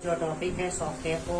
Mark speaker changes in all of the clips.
Speaker 1: जो टॉपिक है सॉफ्टवेयर को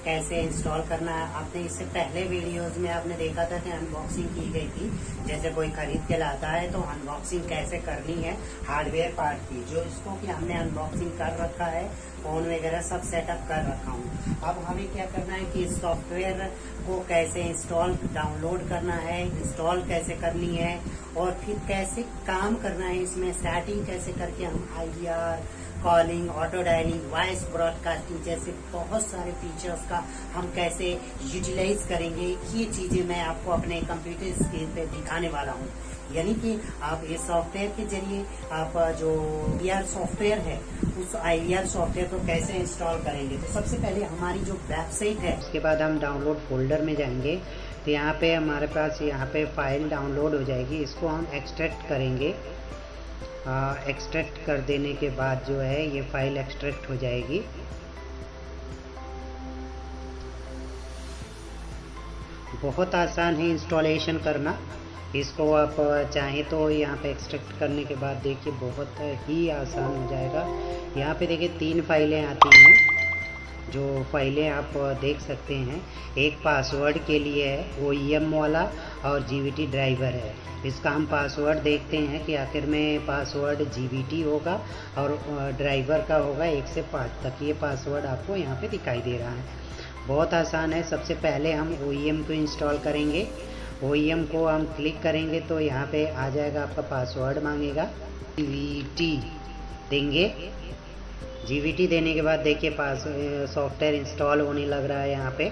Speaker 1: कैसे इंस्टॉल करना है। आपने इससे पहले वीडियोज में आपने देखा था कि अनबॉक्सिंग की गई थी। जैसे कोई खरीद के लाता है तो अनबॉक्सिंग कैसे करनी है हार्डवेयर पार्ट की, जो इसको कि हमने अनबॉक्सिंग कर रखा है, फोन वगैरह सब सेटअप कर रखा हूँ। अब हमें क्या करना है कि इस सॉफ्टवेयर को कैसे इंस्टॉल डाउनलोड करना है, इंस्टॉल कैसे करनी है और फिर कैसे काम करना है, इसमें सेटिंग कैसे करके हम IVR, calling, auto dialing, voice broadcasting जैसे बहुत सारे फीचर्स का हम कैसे यूटिलाइज करेंगे, ये चीजें मैं आपको अपने कंप्यूटर स्क्रीन पे दिखाने वाला हूँ। यानी कि आप इस सॉफ्टवेयर के जरिए आप जो IVR सॉफ्टवेयर है उस IVR सॉफ्टवेयर को कैसे इंस्टॉल करेंगे। तो सबसे पहले हमारी जो वेबसाइट है, उसके बाद हम डाउनलोड फोल्डर में जाएंगे तो यहाँ पे हमारे पास यहाँ पे फाइल डाउनलोड हो जाएगी। इसको हम एक्सट्रैक्ट करेंगे। एक्सट्रैक्ट कर देने के बाद जो है ये फाइल एक्सट्रैक्ट हो जाएगी। बहुत आसान है इंस्टॉलेशन करना। इसको आप चाहें तो यहाँ पे एक्सट्रैक्ट करने के बाद देखिए बहुत ही आसान हो जाएगा। यहाँ पे देखिए 3 फाइलें आती हैं, जो फाइलें आप देख सकते हैं। एक पासवर्ड के लिए है OEM वाला और GVT ड्राइवर है। इसका हम पासवर्ड देखते हैं कि आखिर में पासवर्ड GVT होगा और ड्राइवर का होगा 1 से 5 तक। ये पासवर्ड आपको यहाँ पे दिखाई दे रहा है। बहुत आसान है। सबसे पहले हम OEM को इंस्टॉल करेंगे। OEM को हम क्लिक करेंगे तो यहाँ पे आ जाएगा, आपका पासवर्ड मांगेगा, GVT देंगे। GVT देने के बाद देखिए सॉफ्टवेयर इंस्टॉल होने लग रहा है। यहाँ पे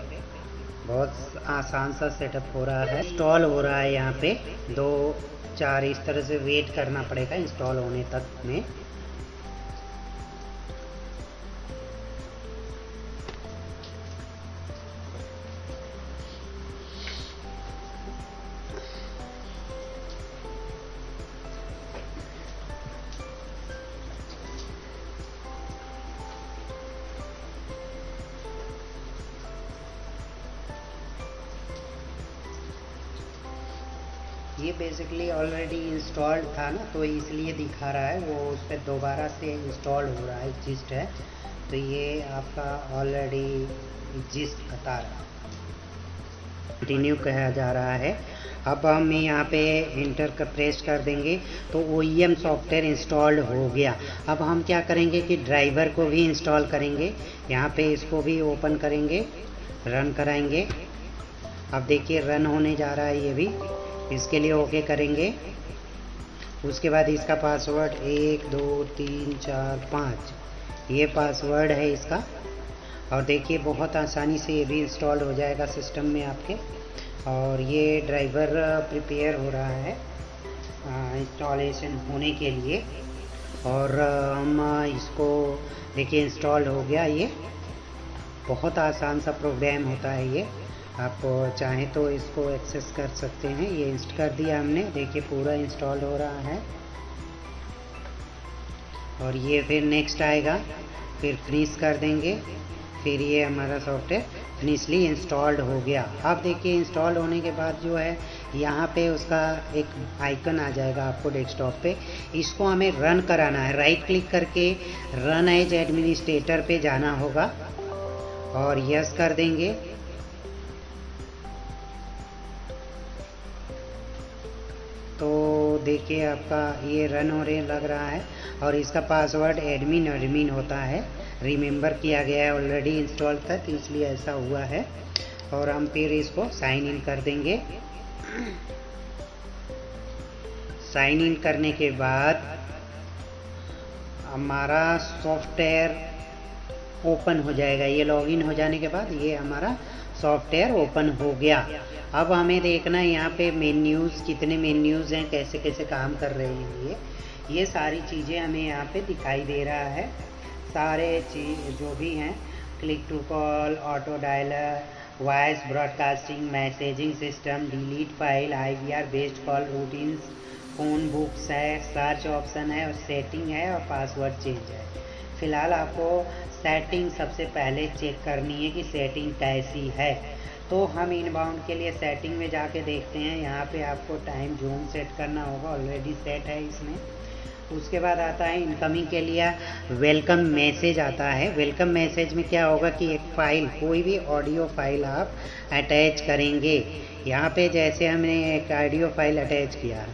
Speaker 1: बहुत आसान सा सेटअप हो रहा है, इंस्टॉल हो रहा है। यहाँ पे 2-4 इस तरह से वेट करना पड़ेगा इंस्टॉल होने तक में। ये बेसिकली ऑलरेडी इंस्टॉल्ड था ना, तो इसलिए दिखा रहा है, वो उस पर दोबारा से इंस्टॉल हो रहा है, एग्जिस्ट है। तो ये आपका ऑलरेडी एग्जिस्ट बता रहा है, कंटिन्यू कहा जा रहा है। अब हम यहाँ पे इंटर का प्रेस कर देंगे तो OEM सॉफ्टवेयर इंस्टॉल्ड हो गया। अब हम क्या करेंगे कि ड्राइवर को भी इंस्टॉल करेंगे। यहाँ पे इसको भी ओपन करेंगे, रन कराएंगे। अब देखिए रन होने जा रहा है ये भी। इसके लिए ओके करेंगे। उसके बाद इसका पासवर्ड 1 2 3 4 5 ये पासवर्ड है इसका। और देखिए बहुत आसानी से ये भी इंस्टॉल हो जाएगा सिस्टम में आपके। और ये ड्राइवर प्रिपेयर हो रहा है इंस्टॉलेशन होने के लिए। और हम इसको देखिए इंस्टॉल हो गया। ये बहुत आसान सा प्रोग्राम होता है ये। आप चाहें तो इसको एक्सेस कर सकते हैं। ये इंस्टॉल कर दिया हमने, देखिए पूरा इंस्टॉल हो रहा है। और ये फिर नेक्स्ट आएगा, फिर फिनिश कर देंगे। फिर ये हमारा सॉफ्टवेयर फिनिशली इंस्टॉल्ड हो गया। अब देखिए इंस्टॉल होने के बाद जो है यहाँ पे उसका एक आइकन आ जाएगा आपको डेस्कटॉप पे। इसको हमें रन कराना है। राइट क्लिक करके रन एज एडमिनिस्ट्रेटर पे जाना होगा और यस कर देंगे। तो देखिए आपका ये रन होने लग रहा है। और इसका पासवर्ड एडमिन होता है, रिमेंबर किया गया है, ऑलरेडी इंस्टॉल था तो इसलिए ऐसा हुआ है। और हम फिर इसको साइन इन कर देंगे। साइन इन करने के बाद हमारा सॉफ्टवेयर ओपन हो जाएगा। ये लॉगिन हो जाने के बाद ये हमारा सॉफ्टवेयर ओपन हो गया। अब हमें देखना है यहाँ पे मेन्यूज़, कितने मेन्यूज़ हैं, कैसे कैसे काम कर रहे हैं ये सारी चीज़ें हमें यहाँ पे दिखाई दे रहा है। सारे चीज़ जो भी हैं, click to call, auto dialer, voice broadcasting, messaging system, delete file, IVR based call routines, phone books है, सर्च ऑप्शन है और सेटिंग है और पासवर्ड चेंज है। फ़िलहाल आपको सेटिंग सबसे पहले चेक करनी है कि सेटिंग कैसी है। तो हम इनबाउंड के लिए सेटिंग में जाके देखते हैं। यहाँ पे आपको टाइम जोन सेट करना होगा, ऑलरेडी सेट है इसमें। उसके बाद आता है इनकमिंग के लिए वेलकम मैसेज आता है। वेलकम मैसेज में क्या होगा कि एक फ़ाइल, कोई भी ऑडियो फाइल आप अटैच करेंगे। यहाँ पे जैसे हमने एक ऑडियो फाइल अटैच किया।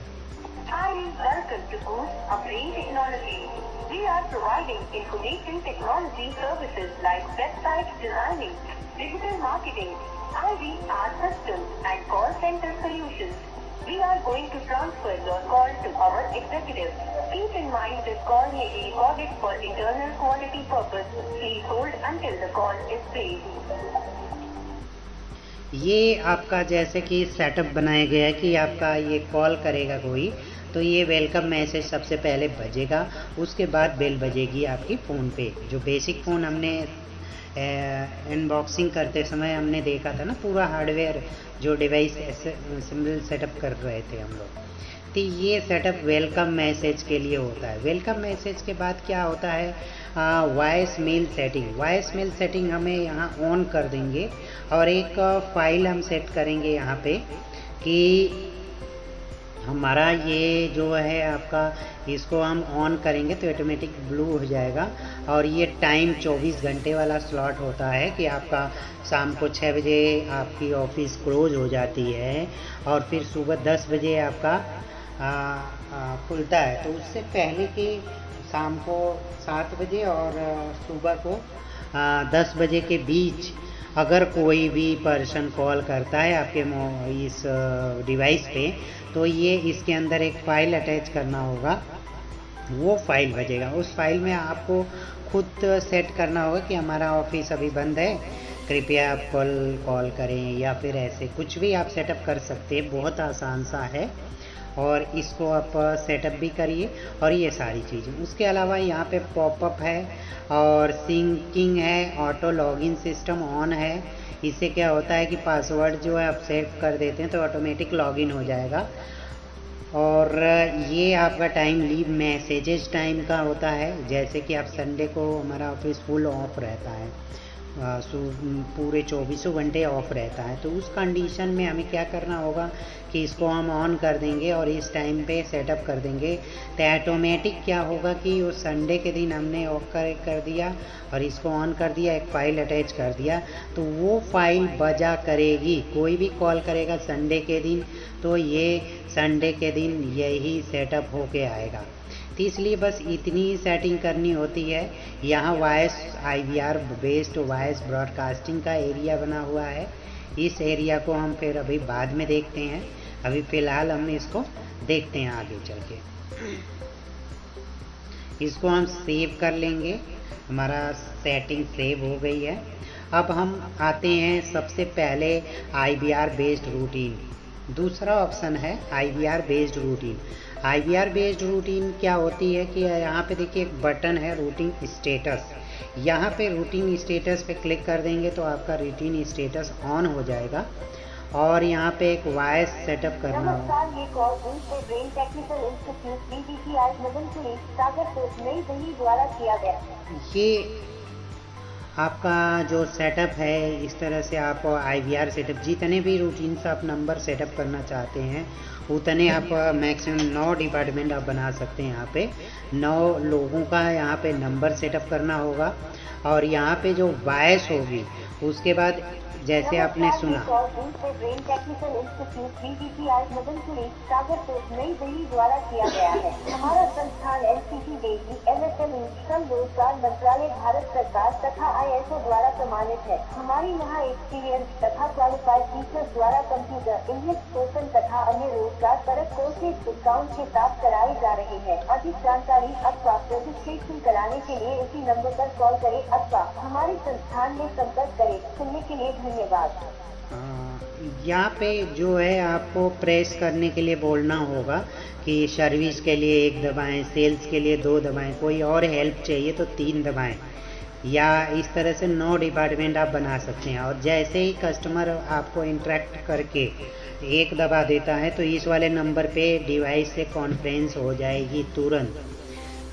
Speaker 2: We are providing information technology services like website designing, digital marketing, IVR systems and call center solutions. We are going to transfer your call to our executive. Keep in mind this call may be recorded for internal quality purpose. Please hold until the call is placed.
Speaker 1: ये आपका जैसे कि setup बनाया गया है कि आपका ये कॉल करेगा कोई, तो ये वेलकम मैसेज सबसे पहले बजेगा, उसके बाद बेल बजेगी आपकी फ़ोन पे। जो बेसिक फ़ोन हमने अनबॉक्सिंग करते समय हमने देखा था ना, पूरा हार्डवेयर जो डिवाइस सिंपल सेटअप कर रहे थे हम लोग, तो ये सेटअप वेलकम मैसेज के लिए होता है। वेलकम मैसेज के बाद क्या होता है, voice mail setting. Voice mail setting हमें यहाँ ऑन कर देंगे और एक फ़ाइल हम सेट करेंगे यहाँ पे कि हमारा ये जो है आपका, इसको हम ऑन करेंगे तो ऑटोमेटिक ब्लू हो जाएगा। और ये टाइम 24 घंटे वाला स्लॉट होता है कि आपका शाम को 6 बजे आपकी ऑफिस क्लोज हो जाती है और फिर सुबह 10 बजे आपका खुलता है। तो उससे पहले कि शाम को 7 बजे और सुबह को 10 बजे के बीच अगर कोई भी पर्सन कॉल करता है आपके इस डिवाइस पे, तो ये इसके अंदर एक फ़ाइल अटैच करना होगा, वो फाइल बजेगा। उस फाइल में आपको खुद सेट करना होगा कि हमारा ऑफिस अभी बंद है, कृपया आप कॉल करें, या फिर ऐसे कुछ भी आप सेटअप कर सकते हैं। बहुत आसान सा है और इसको आप सेटअप भी करिए और ये सारी चीज़ें। उसके अलावा यहाँ पे पॉपअप है और सिंकिंग है, ऑटो लॉगिन सिस्टम ऑन है। इससे क्या होता है कि पासवर्ड जो है आप सेव कर देते हैं तो ऑटोमेटिक लॉगिन हो जाएगा। और ये आपका टाइम लीव मैसेजेस टाइम का होता है, जैसे कि आप संडे को हमारा ऑफिस फुल ऑफ रहता है, पूरे 24 घंटे ऑफ रहता है, तो उस कंडीशन में हमें क्या करना होगा कि इसको हम ऑन कर देंगे और इस टाइम पे सेटअप कर देंगे। तो ऑटोमेटिक क्या होगा कि उस संडे के दिन हमने ऑफ कर दिया और इसको ऑन कर दिया, एक फ़ाइल अटैच कर दिया, तो वो फाइल बजा करेगी। कोई भी कॉल करेगा संडे के दिन तो ये संडे के दिन यही सेटअप होके आएगा। तो इसलिए बस इतनी सेटिंग करनी होती है। यहाँ voice IVR based voice broadcasting का एरिया बना हुआ है। इस एरिया को हम फिर अभी बाद में देखते हैं, अभी फ़िलहाल हम इसको देखते हैं आगे चल के। इसको हम सेव कर लेंगे, हमारा सेटिंग सेव हो गई है। अब हम आते हैं सबसे पहले IVR बेस्ड रूटीन। दूसरा ऑप्शन है IVR based routine. IVR based routine क्या होती है कि यहाँ पे देखिए एक बटन है रूटीन स्टेटस। यहाँ पे रूटीन स्टेटस पे क्लिक कर देंगे तो आपका रूटीन स्टेटस ऑन हो जाएगा और यहाँ पे एक वॉइस सेटअप करना होगा।
Speaker 2: ये call brain technical institute BTCI Madan Puri Sagarpur नई दिल्ली द्वारा किया गया।
Speaker 1: ये आपका जो सेटअप है, इस तरह से आप IVR सेटअप, जितने भी रूटीन्स आप नंबर सेटअप करना चाहते हैं उतने आप मैक्सिमम 9 डिपार्टमेंट आप बना सकते हैं। यहाँ पे 9 लोगों का यहाँ पे नंबर सेटअप करना होगा और यहाँ पे जो वॉइस होगी उसके बाद जैसे आपने सुना
Speaker 2: brain technical institute BTCI Madan Puri Sagarpur नई दिल्ली द्वारा किया गया है। हमारा संस्थान NCT MSME श्रम रोजगार मंत्रालय भारत सरकार तथा ISO द्वारा प्रमाणित है। हमारी यहाँ एक्सपीरियंस तथा क्वालिफाइड टीचर्स द्वारा कंप्यूटर, इंग्लिश, स्पोकन तथा अन्य रोजगार परक कोर्सेज डिस्काउंट के साथ कराई जा रही है। अधिक जानकारी अथवा रजिस्ट्रेशन कराने के लिए इसी नंबर पर कॉल करें अथवा हमारे संस्थान में संपर्क करें। सुनने के लिए धन्यवाद।
Speaker 1: यहाँ पे जो है आपको प्रेस करने के लिए बोलना होगा कि सर्विस के लिए 1 दबाएं, सेल्स के लिए 2 दबाएं, कोई और हेल्प चाहिए तो 3 दबाएं, या इस तरह से 9 डिपार्टमेंट आप बना सकते हैं। और जैसे ही कस्टमर आपको इंटरेक्ट करके 1 दबा देता है तो इस वाले नंबर पे डिवाइस से कॉन्फ्रेंस हो जाएगी तुरंत।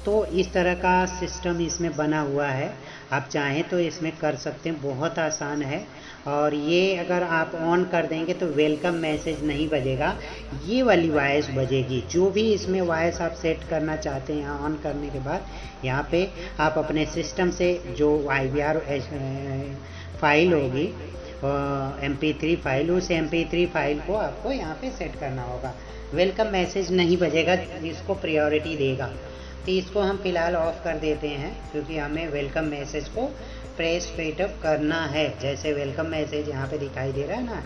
Speaker 1: तो इस तरह का सिस्टम इसमें बना हुआ है। आप चाहें तो इसमें कर सकते हैं, बहुत आसान है। और ये अगर आप ऑन कर देंगे तो वेलकम मैसेज नहीं बजेगा, ये वाली वॉइस बजेगी। जो भी इसमें वॉइस आप सेट करना चाहते हैं ऑन करने के बाद यहाँ पे आप अपने सिस्टम से जो IVR फाइल होगी MP3 फाइल, उस MP3 फाइल को आपको यहाँ पे सेट करना होगा। वेलकम मैसेज नहीं बजेगा, इसको प्रायोरिटी देगा। तो इसको हम फिलहाल ऑफ कर देते हैं क्योंकि हमें वेलकम मैसेज को प्रेस सेटअप करना है। जैसे वेलकम मैसेज यहाँ पे दिखाई दे रहा है ना,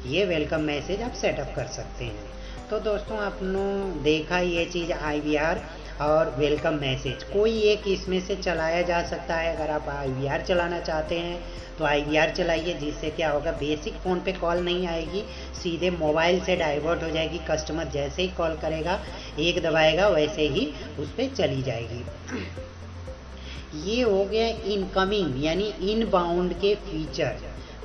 Speaker 1: ये वेलकम मैसेज आप सेटअप कर सकते हैं। तो दोस्तों आपने देखा ये चीज़ IVR और वेलकम मैसेज, कोई एक इसमें से चलाया जा सकता है। अगर आप IVR चलाना चाहते हैं तो IVR चलाइए, जिससे क्या होगा बेसिक फ़ोन पे कॉल नहीं आएगी, सीधे मोबाइल से डाइवर्ट हो जाएगी। कस्टमर जैसे ही कॉल करेगा एक दबाएगा वैसे ही उस पर चली जाएगी। ये हो गया इनकमिंग यानी इनबाउंड के फीचर,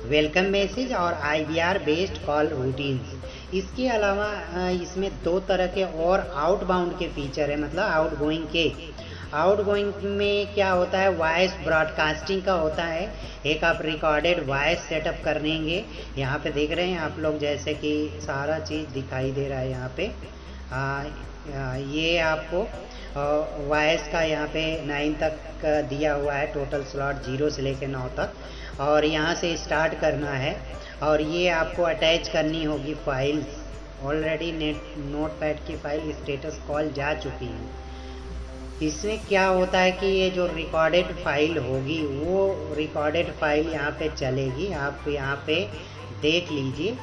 Speaker 1: वेलकम मैसेज और IVR बेस्ड कॉल रूटीन्स। इसके अलावा इसमें 2 तरह के और आउटबाउंड के फीचर है, मतलब आउटगोइंग के। आउटगोइंग में क्या होता है, वॉइस ब्रॉडकास्टिंग का होता है। एक आप रिकॉर्डेड वॉइस सेटअप कर लेंगे। यहाँ पे देख रहे हैं आप लोग, जैसे कि सारा चीज़ दिखाई दे रहा है यहाँ पे। ये आपको वॉइस का यहाँ पे 9 तक दिया हुआ है, टोटल स्लॉट 0 से लेकर 9 तक, और यहाँ से स्टार्ट करना है। और ये आपको अटैच करनी होगी फाइल्स। ऑलरेडी नोटपैड की फाइल स्टेटस कॉल जा चुकी है। इसमें क्या होता है कि ये जो रिकॉर्डेड फाइल होगी वो रिकॉर्डेड फाइल यहाँ पे चलेगी। आप यहाँ पे देख लीजिए,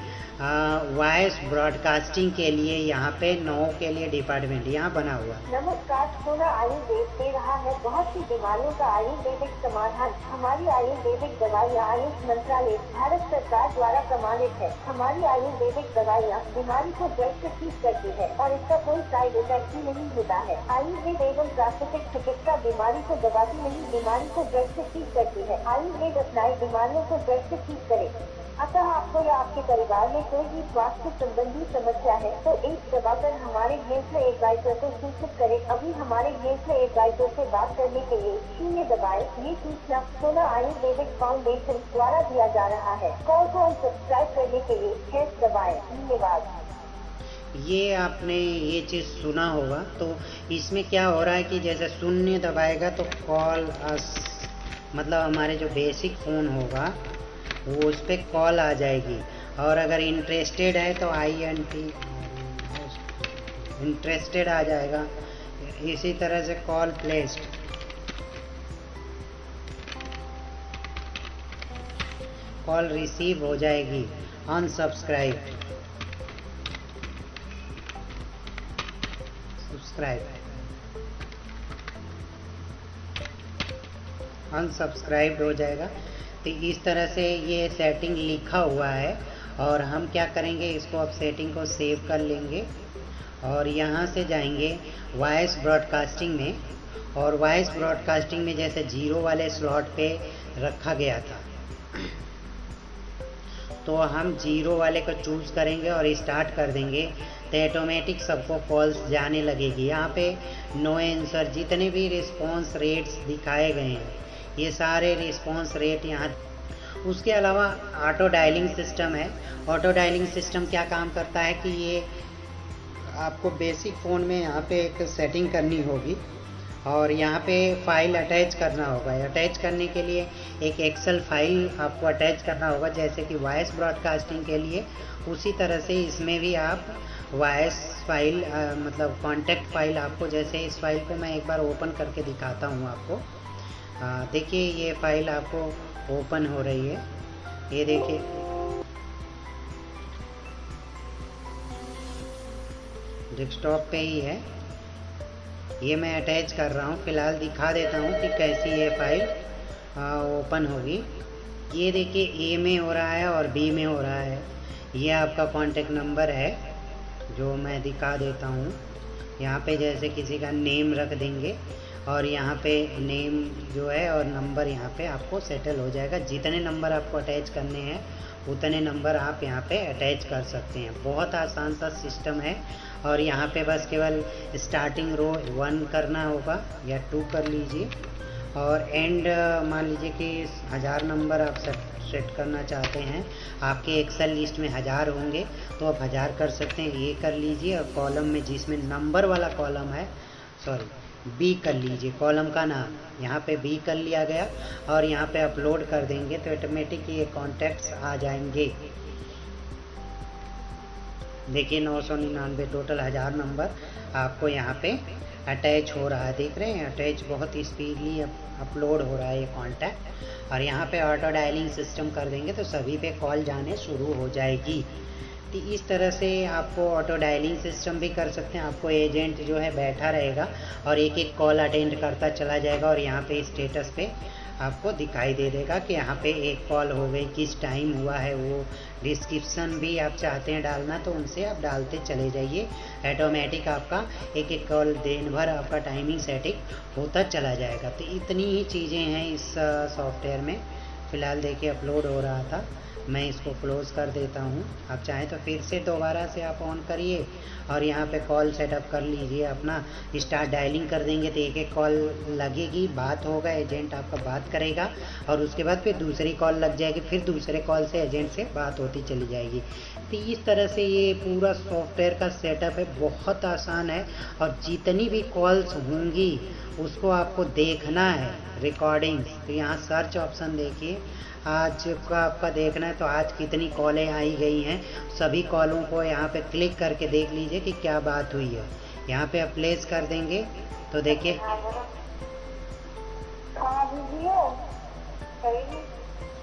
Speaker 1: वॉइस ब्रॉडकास्टिंग के लिए यहाँ पे 9 के लिए डिपार्टमेंट यहाँ बना हुआ है।
Speaker 2: नमस्कार, सोना आयुर्वेद दे रहा है बहुत सी बीमारियों का आयुर्वेदिक समाधान। हमारी आयुर्वेदिक दवाइयाँ आयुष मंत्रालय भारत सरकार द्वारा प्रमाणित है। हमारी आयुर्वेदिक दवाइयाँ बीमारी को जड़ से ठीक करती है और इसका कोई साइड इफेक्ट भी नहीं होता है। आयुर्वेद एवं प्राकृतिक चिकित्सा बीमारी को दबाती नहीं, बीमारी को जड़ से ठीक करती है। आयुर्वेद अपनाए, बीमारियों को जड़ से ठीक करे। अतः आपको या आपके परिवार में कोई भी स्वास्थ्य संबंधी समस्या है तो एक दबाकर हमारे घेंस में एक गाइडर को सूचित करें। अभी हमारे घेंस में एक गाइडर से बात करने के लिए 0 दबाएं। ये सूचना सोना आयुर्वेदिक फाउंडेशन द्वारा दिया जा रहा है। कॉल को सब्सक्राइब करने के लिए # दबाएं। धन्यवाद।
Speaker 1: ये आपने ये चीज़ सुना होगा। तो इसमें क्या हो रहा है कि जैसे 0 दबाएगा तो कॉल मतलब हमारे जो बेसिक फ़ोन होगा वो उस पर कॉल आ जाएगी। और अगर इंटरेस्टेड है तो INT इंटरेस्टेड आ जाएगा। इसी तरह से कॉल प्लेस्ड, कॉल रिसीव हो जाएगी। अनसब्सक्राइब, सब्सक्राइब, अनसब्सक्राइब्ड हो जाएगा। तो इस तरह से ये सेटिंग लिखा हुआ है। और हम क्या करेंगे, इसको अब सेटिंग को सेव कर लेंगे और यहाँ से जाएंगे वॉइस ब्रॉडकास्टिंग में। और वॉइस ब्रॉडकास्टिंग में जैसे 0 वाले स्लॉट पे रखा गया था तो हम 0 वाले को चूज़ करेंगे और स्टार्ट कर देंगे तो ऑटोमेटिक सबको कॉल्स जाने लगेगी। यहाँ पे नो आंसर जितने भी रिस्पॉन्स रेट्स दिखाए गए हैं ये सारे रिस्पॉन्स रेट यहाँ। उसके अलावा ऑटो डायलिंग सिस्टम है। ऑटो डायलिंग सिस्टम क्या काम करता है कि ये आपको बेसिक फ़ोन में यहाँ पे एक सेटिंग करनी होगी और यहाँ पे फाइल अटैच करना होगा। अटैच करने के लिए एक एक्सेल फाइल आपको अटैच करना होगा, जैसे कि वॉइस ब्रॉडकास्टिंग के लिए। उसी तरह से इसमें भी आप वॉइस फाइल मतलब कॉन्टैक्ट फाइल आपको, जैसे इस फाइल को मैं एक बार ओपन करके दिखाता हूँ आपको। देखिए ये फाइल आपको ओपन हो रही है, ये देखिए। डेस्कटॉप पे ही है, ये मैं अटैच कर रहा हूँ। फ़िलहाल दिखा देता हूँ कि कैसी ये फाइल ओपन होगी। ये देखिए A में हो रहा है और B में हो रहा है। ये आपका कॉन्टेक्ट नंबर है जो मैं दिखा देता हूँ। यहाँ पे जैसे किसी का नेम रख देंगे और यहाँ पे नेम जो है और नंबर यहाँ पे आपको सेटल हो जाएगा। जितने नंबर आपको अटैच करने हैं उतने नंबर आप यहाँ पे अटैच कर सकते हैं। बहुत आसान सा सिस्टम है। और यहाँ पे बस केवल स्टार्टिंग रो 1 करना होगा या 2 कर लीजिए और एंड मान लीजिए कि 1000 नंबर आप सेट करना चाहते हैं, आपके एक्सेल लिस्ट में 1000 होंगे तो आप 1000 कर सकते हैं, ये कर लीजिए। और कॉलम में जिसमें नंबर वाला कॉलम है, बी कर लीजिए, कॉलम का नाम यहाँ पे बी कर लिया गया और यहाँ पे अपलोड कर देंगे तो ऑटोमेटिक ये कॉन्टैक्ट्स आ जाएंगे। देखिए 999 टोटल 1000 नंबर आपको यहाँ पे अटैच हो रहा है, देख रहे हैं अटैच बहुत स्पीडली अपलोड हो रहा है ये कॉन्टैक्ट। और यहाँ पे ऑटो डायलिंग सिस्टम कर देंगे तो सभी पे कॉल जाने शुरू हो जाएगी। तो इस तरह से आपको ऑटो डायलिंग सिस्टम भी कर सकते हैं। आपको एजेंट जो है बैठा रहेगा और एक एक कॉल अटेंड करता चला जाएगा और यहाँ पे स्टेटस पे आपको दिखाई दे देगा कि यहाँ पे एक कॉल हो गई, किस टाइम हुआ है। वो डिस्क्रिप्शन भी आप चाहते हैं डालना तो उनसे आप डालते चले जाइए, ऑटोमेटिक आपका एक एक कॉल दिन भर आपका टाइमिंग सेटिंग होता चला जाएगा। तो इतनी ही चीज़ें हैं इस सॉफ्टवेयर में। फ़िलहाल देखिए अपलोड हो रहा था, मैं इसको क्लोज़ कर देता हूँ। आप चाहें तो फिर से दोबारा से आप ऑन करिए और यहाँ पे कॉल सेटअप कर लीजिए अपना, स्टार्ट डायलिंग कर देंगे तो एक एक कॉल लगेगी, बात होगा, एजेंट आपका बात करेगा और उसके बाद फिर दूसरी कॉल लग जाएगी, फिर दूसरे कॉल से एजेंट से बात होती चली जाएगी। तो इस तरह से ये पूरा सॉफ्टवेयर का सेटअप है, बहुत आसान है। और जितनी भी कॉल्स होंगी उसको आपको देखना है रिकॉर्डिंग्स। तो यहाँ सर्च ऑप्शन देखिए, आज का आपका देखना है तो आज कितनी कॉलें आई गई हैं, सभी कॉलों को यहाँ पे क्लिक करके देख लीजिए कि क्या बात हुई है। यहाँ पे आप प्लेस कर देंगे तो देखिए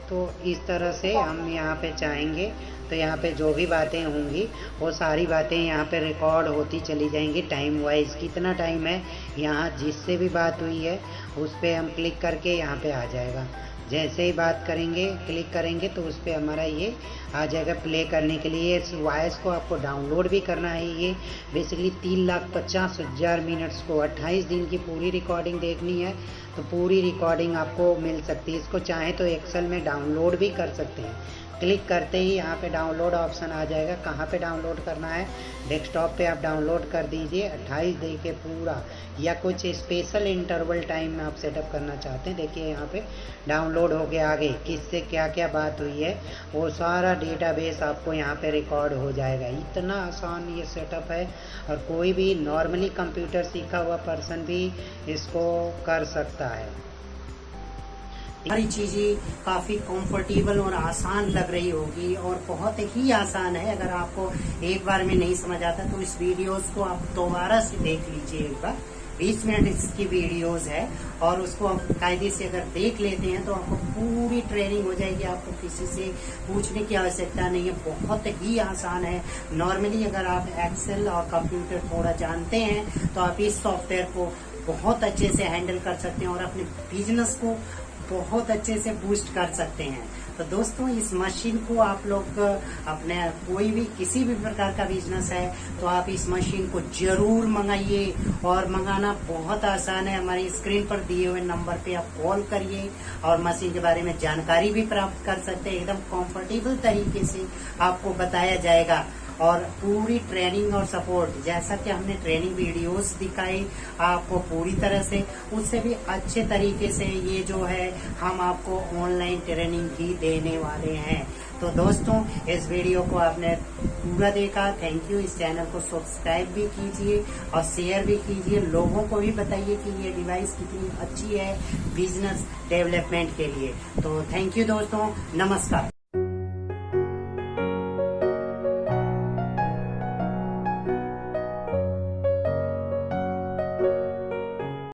Speaker 1: तो इस तरह से हम यहाँ पे चाहेंगे तो यहाँ पे जो भी बातें होंगी वो सारी बातें यहाँ पे रिकॉर्ड होती चली जाएंगी टाइम वाइज। कितना टाइम है यहाँ जिससे भी बात हुई है उस पर हम क्लिक करके यहाँ पे आ जाएगा। जैसे ही बात करेंगे क्लिक करेंगे तो उस पर हमारा ये आ जाएगा प्ले करने के लिए। इस वॉइस को आपको डाउनलोड भी करना है। ये बेसिकली 3,50,000 मिनट्स को 28 दिन की पूरी रिकॉर्डिंग देखनी है तो पूरी रिकॉर्डिंग आपको मिल सकती है। इसको चाहे तो एक्सेल में डाउनलोड भी कर सकते हैं। क्लिक करते ही यहाँ पे डाउनलोड ऑप्शन आ जाएगा। कहाँ पे डाउनलोड करना है, डेस्कटॉप पे आप डाउनलोड कर दीजिए 28 दिन के पूरा, या कुछ स्पेशल इंटरवल टाइम में आप सेटअप करना चाहते हैं। देखिए यहाँ पे डाउनलोड हो के आगे किससे क्या क्या बात हुई है वो सारा डेटाबेस आपको यहाँ पे रिकॉर्ड हो जाएगा। इतना आसान ये सेटअप है और कोई भी नॉर्मली कंप्यूटर सीखा हुआ पर्सन भी इसको कर सकता है। सारी चीज़ें काफ़ी कंफर्टेबल और आसान लग रही होगी और बहुत ही आसान है। अगर आपको एक बार में नहीं समझ आता तो इस वीडियोस को आप दोबारा से देख लीजिए एक बार। 20 मिनट इसकी वीडियोस है और उसको आप कायदे से अगर देख लेते हैं तो आपको पूरी ट्रेनिंग हो जाएगी। आपको किसी से पूछने की आवश्यकता नहीं है, बहुत ही आसान है। नॉर्मली अगर आप एक्सेल और कंप्यूटर थोड़ा जानते हैं तो आप इस सॉफ्टवेयर को बहुत अच्छे से हैंडल कर सकते हैं और अपने बिजनेस को बहुत अच्छे से बूस्ट कर सकते हैं। तो दोस्तों इस मशीन को आप लोग अपने कोई भी किसी भी प्रकार का बिजनेस है तो आप इस मशीन को जरूर मंगाइए और मंगाना बहुत आसान है। हमारी स्क्रीन पर दिए हुए नंबर पे आप कॉल करिए और मशीन के बारे में जानकारी भी प्राप्त कर सकते हैं। एकदम कंफर्टेबल तरीके से आपको बताया जाएगा और पूरी ट्रेनिंग और सपोर्ट, जैसा कि हमने ट्रेनिंग वीडियोस दिखाई आपको पूरी तरह से, उससे भी अच्छे तरीके से ये जो है हम आपको ऑनलाइन ट्रेनिंग भी देने वाले हैं। तो दोस्तों इस वीडियो को आपने पूरा देखा, थैंक यू। इस चैनल को सब्सक्राइब भी कीजिए और शेयर भी कीजिए, लोगों को भी बताइए कि ये डिवाइस कितनी अच्छी है बिजनेस डेवलपमेंट के लिए। तो थैंक यू दोस्तों, नमस्कार।